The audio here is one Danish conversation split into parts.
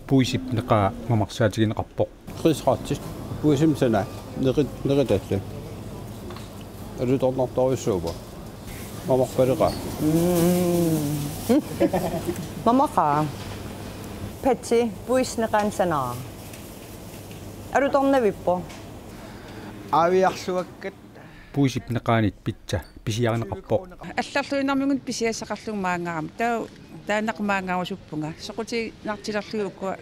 puisip neqa mamarsaatigineqarpoq qisqartis puisim sana neqitalle alutornertorissuupa mamarpaleqa mamaqa petsi puisneqan sanaa alutornavippo aviarsuakkat puisip neqaanit pitsa pisiareneqarpoq алларлуинармигун писиассақарлуг маангарам таанақмаангаусуппунга соқути нартилерлугуккуа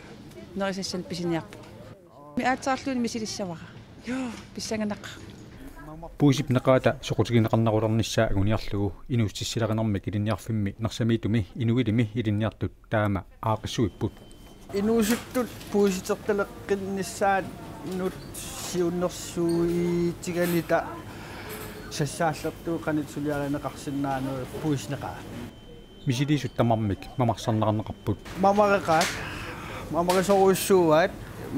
нерисассан писиниарпу миаатсаарлуни мисилиссавара ёо писсанганақа puisip neqaata soqutigineqarnaqulernissаа aguniarlugu inuustissilarenermik ilinniarfimmi nersamitumi inuilimi ilinniartut taama aaqissuipput inuusuttut puisitertaleqqinnissaat nut siunnersuitiganita sassaallertuu qanitsuliareneqarsinnaanu puisneqaa misilisut tamarmik mamarsarnaqarneqarput mamarisoruissuuvaat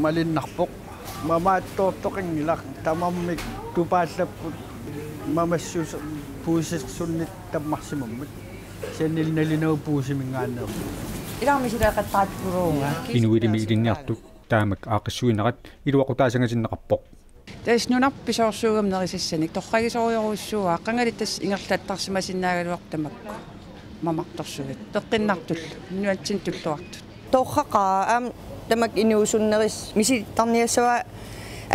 malinnarpoq mamaattoortoqingilaq tamarmik tupaallapпут mamassus puisissunnit tammarsimammut siannilnalinau puusimingaanneer ilamisilaqattaatpuruunga inuilimi ilinniartut taamak aaqissuinerat iluaqutaasangasinnaqarpoq таснунарписоорсуугам нерисассаник торрагисориоруссуаа qangalитас ингерлаттарсимасиннаагалуартамакку мамарторсугит теққиннартул нуатсин туллуартут torraqaa am tamak inuusunneris misittarniassua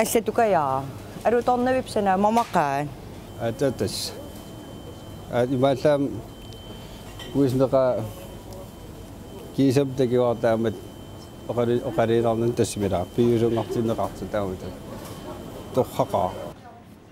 аллатукаяа алуторнавипсана мамақаа atatas imallaam puisneqa kiisaptakiuartaamat oqaliinarnan tasmila piusungartinneqartutaamata torraqaa